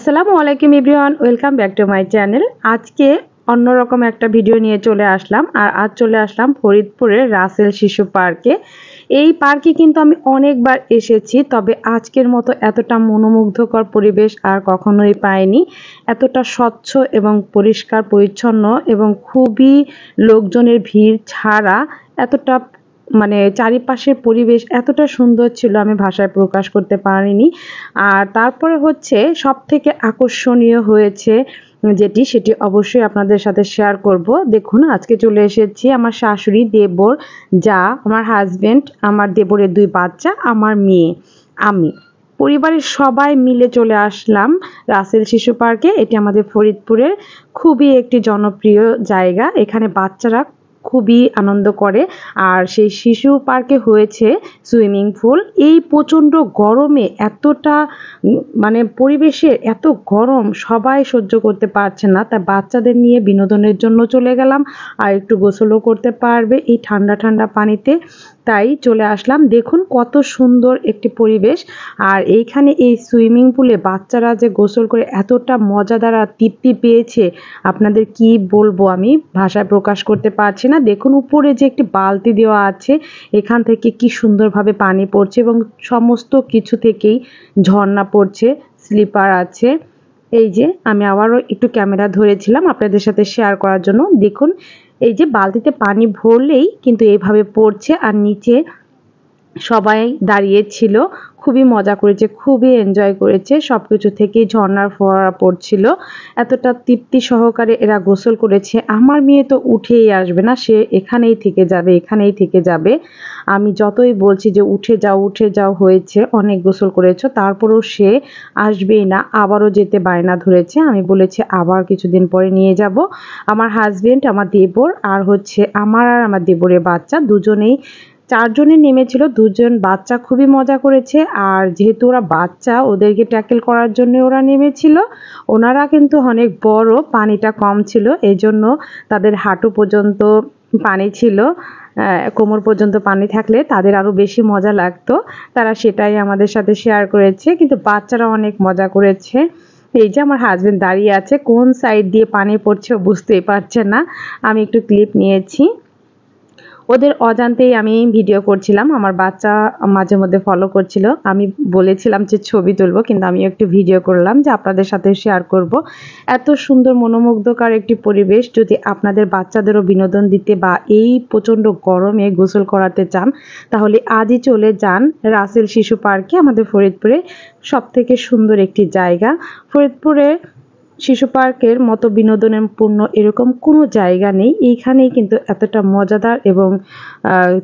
আসসালামু আলাইকুম everyone, welcome back to my channel. আজকে অন্যরকম একটা ভিডিও নিয়ে চলে আসলাম। আর আজ চলে আসলাম ফরিদপুরের রাসেল শিশু পার্কে। এই পার্কে কিন্তু আমি অনেকবার এসেছি, তবে আজকের মতো এতটা মনোমুগ্ধকর পরিবেশ আর কখনোই পাইনি। এতটা স্বচ্ছ এবং পরিষ্কার পরিচ্ছন্ন এবং খুবই লোকজনের ভিড় ছাড়া এতটা চারিপাশের পরিবেশ এতটা সুন্দর ছিল, আমি ভাষায় প্রকাশ করতে পারিনি। আর তারপরে হচ্ছে সবথেকে আকর্ষণীয় হয়েছে সেটি অবশ্যই আপনাদের সাথে শেয়ার করব। দেখুন, আজকে চলে এসেছি আমার শাশুড়ি, দেবর, যা, আমার হাজবেন্ড, আমার দেবরের 2 বাচ্চা, আমার মেয়ে, আমি, পরিবারের সবাই মিলে চলে আসলাম রাসেল শিশু পার্কে। এটি আমাদের ফরিদপুরের খুবই একটি জনপ্রিয় জায়গা। এখানে বাচ্চারা খুবই আনন্দ করে। আর সেই শিশু পার্কে হয়েছে সুইমিং পুল। এই প্রচণ্ড গরমে এতটা পরিবেশে এত গরম সবাই সহ্য করতে পারছে না, তাই বাচ্চাদের নিয়ে বিনোদনের জন্য চলে গেলাম। আর একটু গোসলও করতে পারবে এই ঠান্ডা ঠান্ডা পানিতে, তাই চলে আসলাম। দেখুন কত সুন্দর একটি পরিবেশ। আর এইখানে এই সুইমিং পুলে বাচ্চারা যে গোসল করে এতটা মজাদার আর তৃপ্তি পেয়েছে, আপনাদের কি বলবো, আমি ভাষায় প্রকাশ করতে পারছি না। দেখুন উপরে যে একটি বালতি দেওয়া আছে, এখান থেকে কি সুন্দরভাবে পানি পড়ছে এবং সমস্ত কিছু থেকেই ঝর্ণা পড়ছে, স্লিপার আছে। এই যে আমি আবারও একটু ক্যামেরা ধরেছিলাম আপনাদের সাথে শেয়ার করার জন্য। দেখুন এই যে বালতিতে পানি ভরলেই কিন্তু এইভাবে পড়ছে, আর নিচে সবাই দাঁড়িয়ে ছিল, খুবই মজা করেছে, খুবই এনজয় করেছে। সব কিছু থেকেই ঝর্ণার ফোয়ারা পড়ছিল, এতটা তৃপ্তি সহকারে এরা গোসল করেছে। আমার মেয়ে তো উঠেই আসবে না, সে এখানেই থেকে যাবে, এখানেই থেকে যাবে। আমি যতই বলছি যে উঠে যাও উঠে যাও, হয়েছে অনেক গোসল করেছো, তারপরেও সে আসবেই না, আবারও যেতে বায়না ধরেছে। আমি বলেছি আবার কিছুদিন পরে নিয়ে যাব। আমার হাজবেন্ড, আমার দেবর, আর হচ্ছে আমার আর আমার দেবরের বাচ্চা, দুজনেই, 4 জনে নেমেছিল। 2 জন বাচ্চা খুবই মজা করেছে। আর যেহেতু ওরা বাচ্চা, ওদেরকে ট্যাকেল করার জন্য ওরা নেমেছিল। ওনারা কিন্তু অনেক বড়, পানিটা কম ছিল, এই জন্য তাদের হাঁটু পর্যন্ত পানি ছিল। কোমর পর্যন্ত পানি থাকলে তাদের আরও বেশি মজা লাগতো। তারা সেটাই আমাদের সাথে শেয়ার করেছে, কিন্তু বাচ্চারা অনেক মজা করেছে। এই যে আমার হাজবেন্ড দাঁড়িয়ে আছে, কোন সাইড দিয়ে পানি পড়ছে বুঝতেই পারছে না। আমি একটু ক্লিপ নিয়েছি, ওদের অজান্তেই আমি ভিডিও করছিলাম। আমার বাচ্চা মাঝে মধ্যে ফলো করছিল, আমি বলেছিলাম যে ছবি তুলবো, কিন্তু আমি একটু ভিডিও করলাম যে আপনাদের সাথে শেয়ার করব। এত সুন্দর মনোমুগ্ধকর একটি পরিবেশ, যদি আপনাদের বাচ্চাদেরও বিনোদন দিতে বা এই প্রচণ্ড গরমে গোসল করাতে চান, তাহলে আজই চলে যান রাসেল শিশু পার্কে, আমাদের ফরিদপুরে সবথেকে সুন্দর একটি জায়গা। ফরিদপুরে শিশু পার্কের মতো বিনোদনের পূর্ণ এরকম কোনো জায়গা নেই। এইখানেই কিন্তু এতটা মজাদার এবং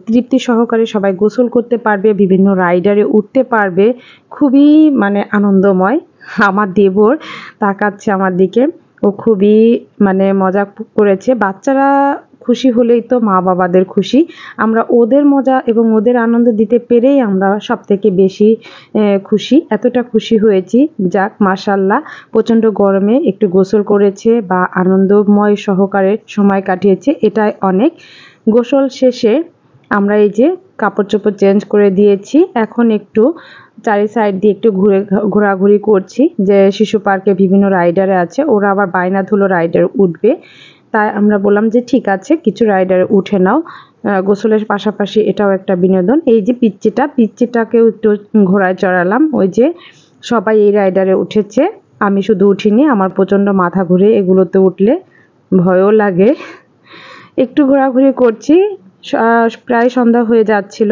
তৃপ্তি সহকারে সবাই গোসল করতে পারবে, বিভিন্ন রাইডারে উঠতে পারবে, খুবই আনন্দময়। আমার দেবর তাকাচ্ছে আমার দিকে, ও খুবই মজা করেছে। বাচ্চারা খুশি হলেই তো মা বাবাদের খুশি। আমরা ওদের মজা এবং ওদের আনন্দ দিতে পেরেই আমরা সব থেকে বেশি খুশি, এতটা খুশি হয়েছি। যাক, মাশাল্লাহ, প্রচণ্ড গরমে একটু গোসল করেছে বা আনন্দময় সহকারে সময় কাটিয়েছে, এটাই অনেক। গোসল শেষে আমরা এই যে কাপড় চোপড় চেঞ্জ করে দিয়েছি, এখন একটু চারি সাইড দিয়ে একটু ঘোরাঘুরি করছি। যে শিশু পার্কে বিভিন্ন রাইডারে আছে, ওরা আবার বায়না ধুলো রাইডার উঠবে, তাই আমরা বললাম যে ঠিক আছে, কিছু রাইডারে উঠে নাও। গোসলের পাশাপাশি এটাও একটা বিনোদন। এই যে পিচ্চিটাকেও একটু ঘোড়ায় চড়ালাম। ওই যে সবাই এই রাইডারে উঠেছে, আমি শুধু উঠিনি, আমার প্রচণ্ড মাথা ঘুরে, এগুলোতে উঠলে ভয়ও লাগে। একটু ঘোরাঘুরি করছি, প্রায় সন্ধ্যা হয়ে যাচ্ছিল,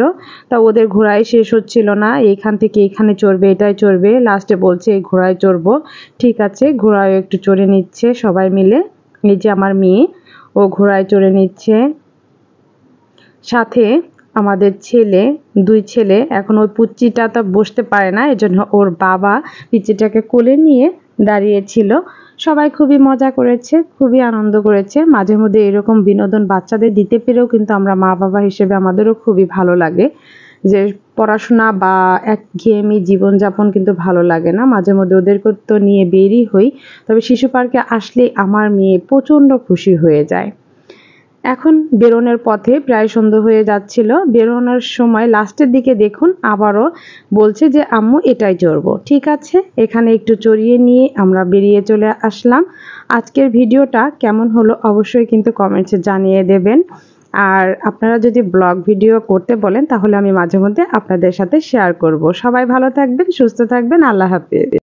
তা ওদের ঘোড়ায় শেষ হচ্ছিল না, এইখান থেকে এইখানে চড়বে, এটাই চড়বে, লাস্টে বলছে এই ঘোড়ায় চড়বো। ঠিক আছে, ঘোড়ায় একটু চড়ে নিচ্ছে সবাই মিলে। এই যে আমার মেয়ে, ও ঘোড়ায় চড়ে নিচ্ছে, সাথে আমাদের ছেলে, 2 ছেলে। এখন ওই পুচ্চিটা তো বসতে পারে না, এজন্য ওর বাবা পিচ্চিটাকে কোলে নিয়ে দাঁড়িয়েছিল। সবাই খুবই মজা করেছে, খুবই আনন্দ করেছে। মাঝে মধ্যে এরকম বিনোদন বাচ্চাদের দিতে পেরেও কিন্তু আমরা মা বাবা হিসেবে আমাদেরও খুবই ভালো লাগে। যে পড়াশোনা বা একঘেয়েমি জীবনযাপন কিন্তু ভালো লাগে না, মাঝে মধ্যে ওদেরকে তো নিয়ে বেরই হই। তবে শিশু পার্কে আসলে আমার মেয়ে প্রচণ্ড খুশি হয়ে যায়। এখন বেরোনোর পথে প্রায় সন্ধ্যা হয়ে যাচ্ছিল। বেরোনোর সময় লাস্টের দিকে দেখুন আবারও বলছে যে আম্মু এটাই চড়বো। ঠিক আছে, এখানে একটু চড়িয়ে নিয়ে আমরা বেরিয়ে চলে আসলাম। আজকের ভিডিওটা কেমন হলো অবশ্যই কিন্তু কমেন্টসে জানিয়ে দেবেন। আর আপনারা যদি ব্লগ ভিডিও করতে বলেন তাহলে আমি মাঝে মধ্যে আপনাদের সাথে শেয়ার করব। সবাই ভালো থাকবেন, সুস্থ থাকবেন, আল্লাহ হাফেজ।